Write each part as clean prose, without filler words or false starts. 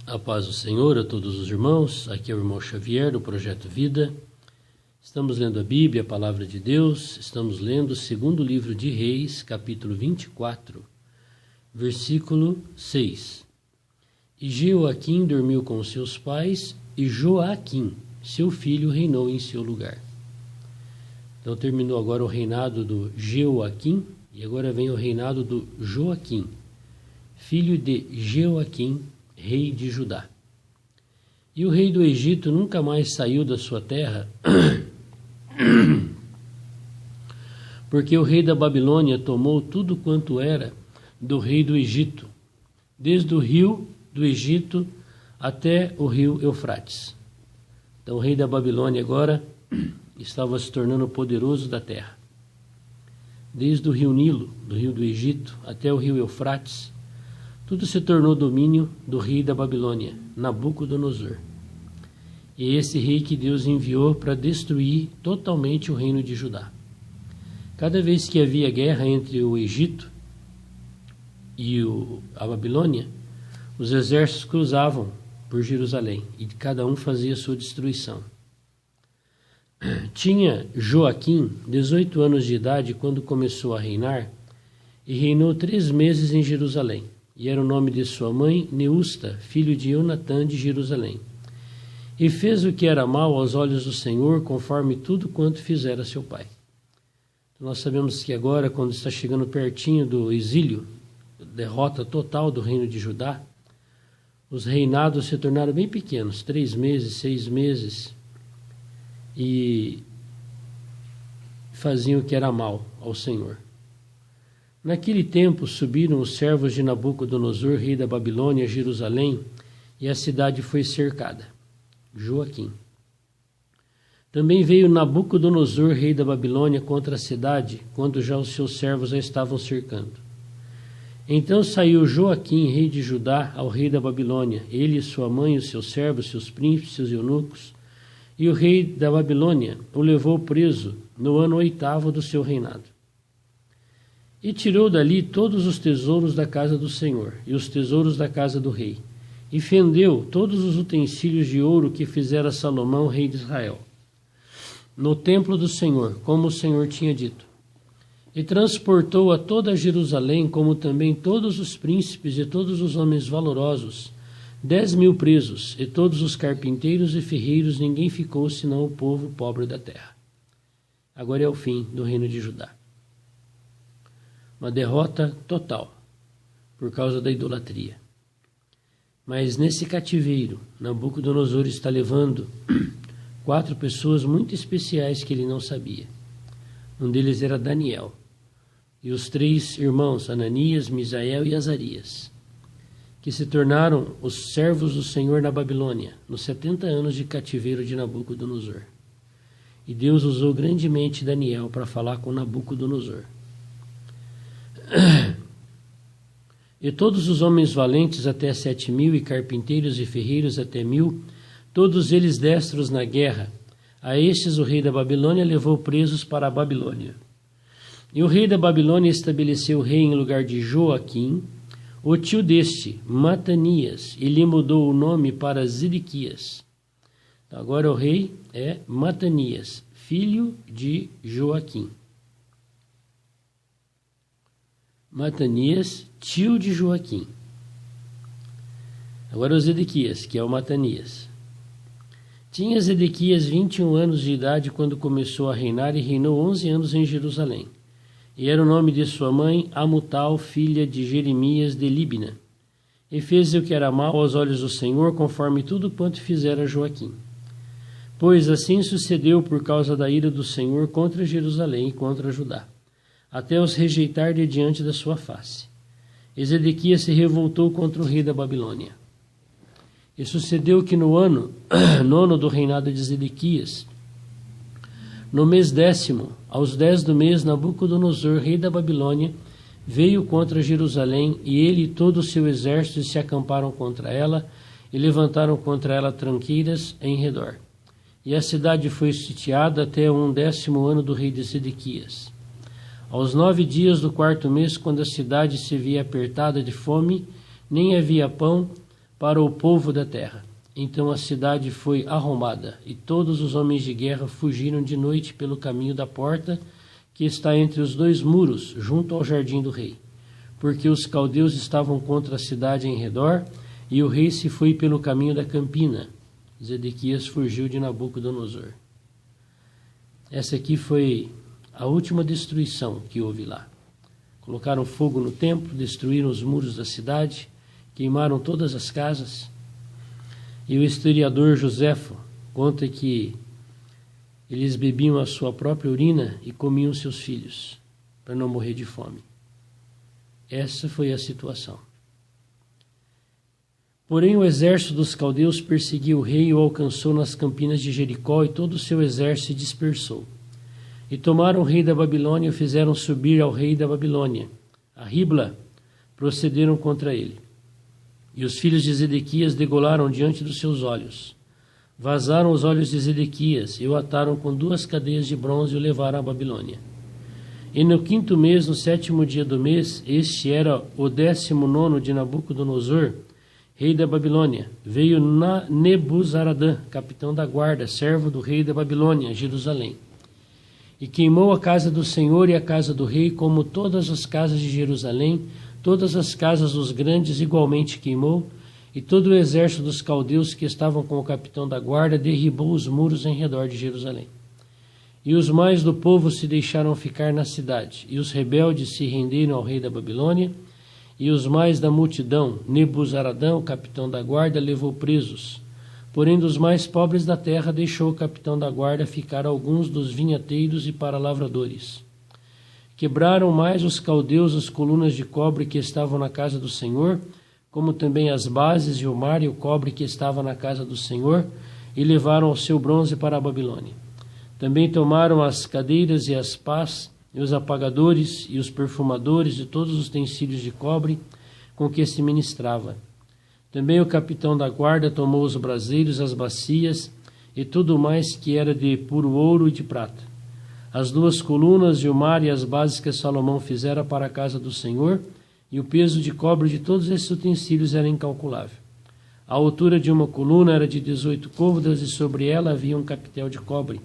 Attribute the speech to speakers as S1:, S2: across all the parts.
S1: A paz do Senhor a todos os irmãos, aqui é o irmão Xavier do Projeto Vida. Estamos lendo a Bíblia, a Palavra de Deus, estamos lendo o segundo livro de Reis, capítulo 24, versículo 6. E Jeoaquim dormiu com seus pais, e Joaquim, seu filho, reinou em seu lugar. Então terminou agora o reinado do Jeoaquim, e agora vem o reinado do Joaquim, filho de Jeoaquim, rei de Judá. E o rei do Egito nunca mais saiu da sua terra, porque o rei da Babilônia tomou tudo quanto era do rei do Egito, desde o rio do Egito até o rio Eufrates. Então o rei da Babilônia agora estava se tornando poderoso da terra. Desde o rio Nilo, do rio do Egito, até o rio Eufrates, tudo se tornou domínio do rei da Babilônia, Nabucodonosor. E esse rei que Deus enviou para destruir totalmente o reino de Judá. Cada vez que havia guerra entre o Egito e a Babilônia, os exércitos cruzavam por Jerusalém e cada um fazia sua destruição. Tinha Joaquim 18 anos de idade quando começou a reinar e reinou 3 meses em Jerusalém. E era o nome de sua mãe, Neusta, filho de Ionatã de Jerusalém. E fez o que era mal aos olhos do Senhor, conforme tudo quanto fizera seu pai. Então, nós sabemos que agora, quando está chegando pertinho do exílio, derrota total do reino de Judá, os reinados se tornaram bem pequenos, 3 meses, 6 meses, e faziam o que era mal ao Senhor. Naquele tempo subiram os servos de Nabucodonosor, rei da Babilônia, a Jerusalém, e a cidade foi cercada. Joaquim. Também veio Nabucodonosor, rei da Babilônia, contra a cidade, quando já os seus servos a estavam cercando. Então saiu Joaquim, rei de Judá, ao rei da Babilônia, ele, sua mãe, os seus servos, seus príncipes, seus eunucos, e o rei da Babilônia o levou preso no ano 8º do seu reinado. E tirou dali todos os tesouros da casa do Senhor e os tesouros da casa do rei, e fendeu todos os utensílios de ouro que fizera Salomão, rei de Israel, no templo do Senhor, como o Senhor tinha dito. E transportou a toda Jerusalém, como também todos os príncipes e todos os homens valorosos, 10.000 presos, e todos os carpinteiros e ferreiros, ninguém ficou senão o povo pobre da terra. Agora é o fim do reino de Judá. Uma derrota total, por causa da idolatria. Mas nesse cativeiro, Nabucodonosor está levando 4 pessoas muito especiais que ele não sabia. Um deles era Daniel, e os 3 irmãos, Ananias, Misael e Azarias, que se tornaram os servos do Senhor na Babilônia, nos 70 anos de cativeiro de Nabucodonosor. E Deus usou grandemente Daniel para falar com Nabucodonosor. E todos os homens valentes até 7.000, e carpinteiros e ferreiros até 1.000, todos eles destros na guerra, a estes o rei da Babilônia levou presos para a Babilônia. E o rei da Babilônia estabeleceu o rei em lugar de Joaquim, o tio deste, Matanias, e lhe mudou o nome para Zedequias. Então, agora o rei é Matanias, filho de Joaquim. Matanias, tio de Joaquim. Agora o Zedequias, que é o Matanias. Tinha Zedequias 21 anos de idade quando começou a reinar e reinou 11 anos em Jerusalém. E era o nome de sua mãe, Amutal, filha de Jeremias de Líbina. E fez o que era mal aos olhos do Senhor, conforme tudo quanto fizera Joaquim. Pois assim sucedeu por causa da ira do Senhor contra Jerusalém e contra Judá, até os rejeitar de diante da sua face. E Zedequias se revoltou contra o rei da Babilônia. E sucedeu que no ano 9 do reinado de Zedequias, no mês 10º, aos 10 do mês, Nabucodonosor, rei da Babilônia, veio contra Jerusalém, e ele e todo o seu exército se acamparam contra ela, e levantaram contra ela tranqueiras em redor. E a cidade foi sitiada até o 10º ano do rei de Zedequias. Aos 9 dias do 4º mês, quando a cidade se via apertada de fome, nem havia pão, para o povo da terra. Então a cidade foi arrombada, e todos os homens de guerra fugiram de noite pelo caminho da porta, que está entre os dois muros, junto ao jardim do rei. Porque os caldeus estavam contra a cidade em redor, e o rei se foi pelo caminho da campina. Zedequias fugiu de Nabucodonosor. Essa aqui foi a última destruição que houve lá. Colocaram fogo no templo, destruíram os muros da cidade, queimaram todas as casas. E o historiador Joséfo conta que eles bebiam a sua própria urina e comiam seus filhos, para não morrer de fome. Essa foi a situação. Porém, o exército dos caldeus perseguiu o rei e o alcançou nas campinas de Jericó, e todo o seu exército se dispersou. E tomaram o rei da Babilônia e o fizeram subir ao rei da Babilônia. A Ribla procederam contra ele. E os filhos de Zedequias degolaram diante dos seus olhos. Vazaram os olhos de Zedequias e o ataram com 2 cadeias de bronze e o levaram à Babilônia. E no 5º mês, no 7º dia do mês, este era o 19º de Nabucodonosor, rei da Babilônia, veio Nebuzaradã, capitão da guarda, servo do rei da Babilônia, Jerusalém. E queimou a casa do Senhor e a casa do rei, como todas as casas de Jerusalém, todas as casas dos grandes igualmente queimou, e todo o exército dos caldeus que estavam com o capitão da guarda derribou os muros em redor de Jerusalém. E os mais do povo se deixaram ficar na cidade, e os rebeldes se renderam ao rei da Babilônia, e os mais da multidão, Nebuzaradã, o capitão da guarda, levou presos. Porém, dos mais pobres da terra deixou o capitão da guarda ficar alguns dos vinhateiros e para lavradores. Quebraram mais os caldeus as colunas de cobre que estavam na casa do Senhor, como também as bases e o mar e o cobre que estava na casa do Senhor, e levaram o seu bronze para a Babilônia. Também tomaram as cadeiras e as pás, e os apagadores e os perfumadores e todos os utensílios de cobre com que se ministrava. Também o capitão da guarda tomou os braseiros, as bacias e tudo mais que era de puro ouro e de prata. As 2 colunas e o mar e as bases que Salomão fizera para a casa do Senhor, e o peso de cobre de todos esses utensílios era incalculável. A altura de uma coluna era de 18 côvados, e sobre ela havia um capitel de cobre.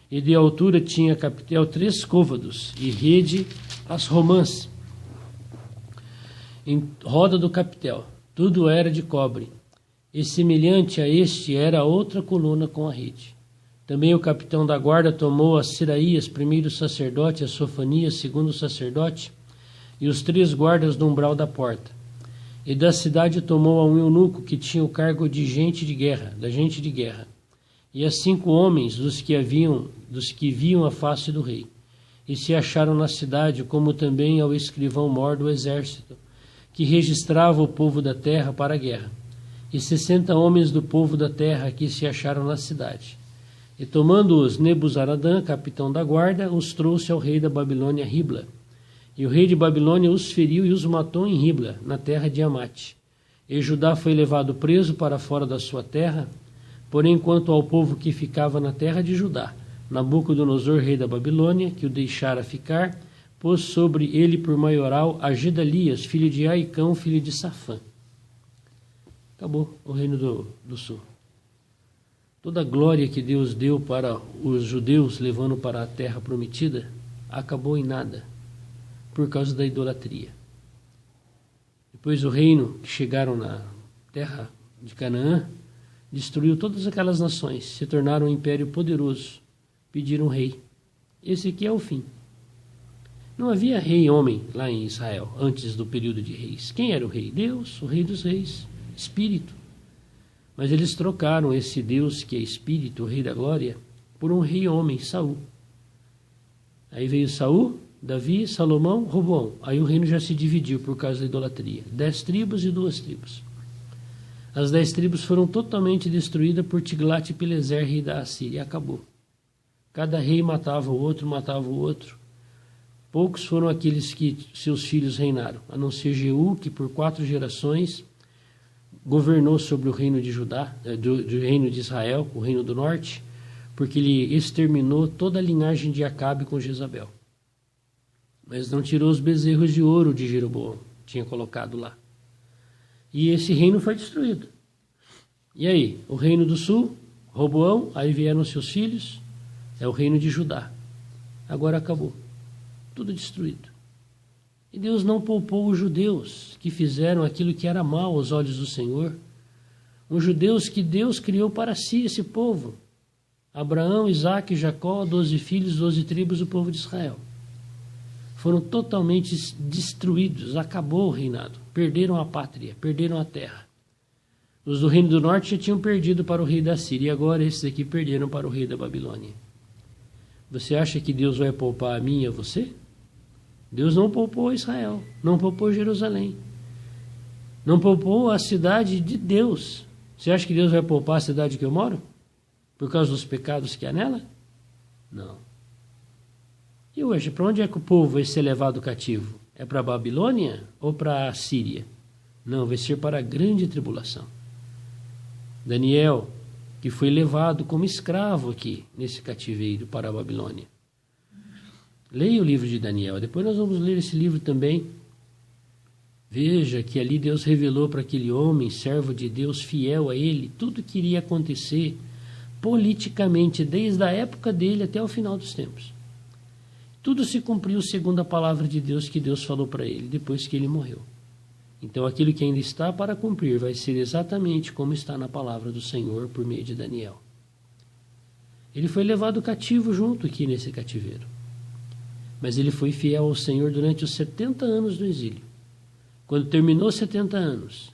S1: E de altura tinha capitel 3 côvados, e rede as romãs em roda do capitel. Tudo era de cobre. E semelhante a este era a outra coluna com a rede. Também o capitão da guarda tomou a Seraías, primeiro sacerdote, a Sofanias, segundo sacerdote, e os 3 guardas do umbral da porta. E da cidade tomou a um eunuco que tinha o cargo de gente de guerra, da gente de guerra, e a 5 homens dos que viam a face do rei. E se acharam na cidade, como também ao escrivão-mor do exército, que registrava o povo da terra para a guerra, e 60 homens do povo da terra que se acharam na cidade. E tomando-os Nebuzaradã, capitão da guarda, os trouxe ao rei da Babilônia, Ribla. E o rei de Babilônia os feriu e os matou em Ribla, na terra de Amate. E Judá foi levado preso para fora da sua terra. Porém, quanto ao povo que ficava na terra de Judá, Nabucodonosor, rei da Babilônia, que o deixara ficar, pôs sobre ele por maioral a Gedalias, filho de Aicão, filho de Safã. Acabou o reino do sul. Toda a glória que Deus deu para os judeus, levando para a terra prometida, acabou em nada, por causa da idolatria. Depois o reino que chegaram na terra de Canaã, destruiu todas aquelas nações, se tornaram um império poderoso, pediram rei. Esse aqui é o fim. Não havia rei homem lá em Israel, antes do período de reis. Quem era o rei? Deus, o rei dos reis, Espírito. Mas eles trocaram esse Deus que é Espírito, o rei da glória, por um rei homem, Saul. Aí veio Saul, Davi, Salomão, Roboão. Aí o reino já se dividiu por causa da idolatria. 10 tribos e 2 tribos. As 10 tribos foram totalmente destruídas por Tiglat-Pileser, rei da Assíria, e acabou. Cada rei matava o outro. Poucos foram aqueles que seus filhos reinaram, a não ser Jeú, que por 4 gerações governou sobre o reino de Judá, do reino de Israel, o reino do norte, porque ele exterminou toda a linhagem de Acabe com Jezabel. Mas não tirou os bezerros de ouro de Jeroboão, tinha colocado lá. E esse reino foi destruído. E aí, o reino do sul, Roboão, aí vieram seus filhos, é o reino de Judá. Agora acabou. Tudo destruído. E Deus não poupou os judeus que fizeram aquilo que era mal aos olhos do Senhor. Os judeus que Deus criou para si, esse povo. Abraão, Isaque, Jacó, 12 filhos, 12 tribos do povo de Israel. Foram totalmente destruídos, acabou o reinado. Perderam a pátria, perderam a terra. Os do reino do norte já tinham perdido para o rei da Síria, e agora esses aqui perderam para o rei da Babilônia. Você acha que Deus vai poupar a mim e a você? Deus não poupou Israel, não poupou Jerusalém, não poupou a cidade de Deus. Você acha que Deus vai poupar a cidade que eu moro? Por causa dos pecados que há nela? Não. E hoje, para onde é que o povo vai ser levado cativo? É para a Babilônia ou para a Síria? Não, vai ser para a grande tribulação. Daniel, que foi levado como escravo aqui, nesse cativeiro para a Babilônia. Leia o livro de Daniel, depois nós vamos ler esse livro também. Veja que ali Deus revelou para aquele homem, servo de Deus, fiel a ele, tudo que iria acontecer politicamente, desde a época dele até o final dos tempos. Tudo se cumpriu segundo a palavra de Deus que Deus falou para ele, depois que ele morreu. Então aquilo que ainda está para cumprir vai ser exatamente como está na palavra do Senhor por meio de Daniel. Ele foi levado cativo junto aqui nesse cativeiro. Mas ele foi fiel ao Senhor durante os 70 anos do exílio. Quando terminou 70 anos,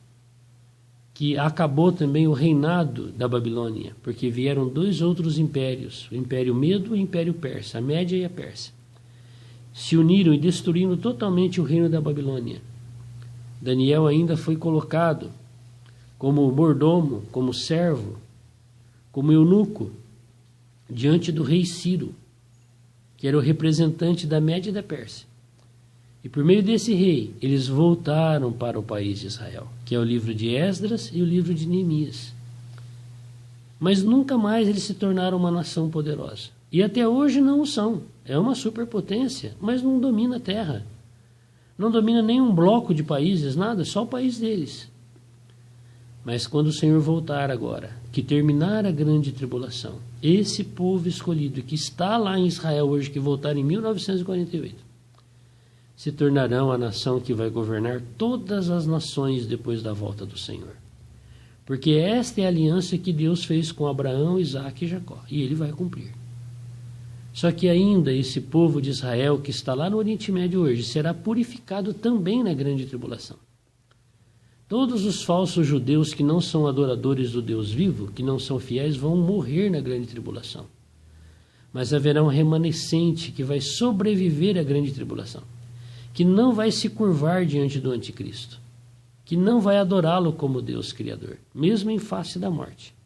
S1: que acabou também o reinado da Babilônia, porque vieram dois outros impérios, o Império Medo e o Império Persa, a Média e a Pérsia, se uniram e destruíram totalmente o reino da Babilônia. Daniel ainda foi colocado como mordomo, como servo, como eunuco, diante do rei Ciro, que era o representante da Média e da Pérsia. E por meio desse rei, eles voltaram para o país de Israel, que é o livro de Esdras e o livro de Neemias. Mas nunca mais eles se tornaram uma nação poderosa. E até hoje não o são. É uma superpotência, mas não domina a terra. Não domina nenhum bloco de países, nada, só o país deles. Mas quando o Senhor voltar agora, que terminar a grande tribulação, esse povo escolhido que está lá em Israel hoje, que voltar em 1948, se tornarão a nação que vai governar todas as nações depois da volta do Senhor. Porque esta é a aliança que Deus fez com Abraão, Isaque e Jacó, e ele vai cumprir. Só que ainda esse povo de Israel que está lá no Oriente Médio hoje será purificado também na grande tribulação. Todos os falsos judeus que não são adoradores do Deus vivo, que não são fiéis, vão morrer na grande tribulação. Mas haverá um remanescente que vai sobreviver à grande tribulação, que não vai se curvar diante do anticristo, que não vai adorá-lo como Deus Criador, mesmo em face da morte.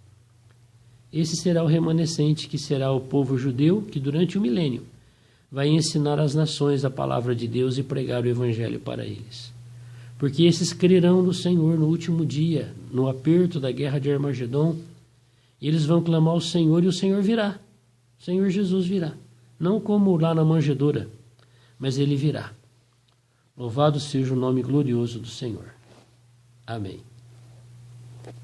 S1: Esse será o remanescente que será o povo judeu que durante o milênio vai ensinar às nações a palavra de Deus e pregar o evangelho para eles. Porque esses crerão no Senhor no último dia, no aperto da guerra de Armagedon, e eles vão clamar ao Senhor e o Senhor virá. O Senhor Jesus virá. Não como lá na manjedoura, mas ele virá. Louvado seja o nome glorioso do Senhor. Amém.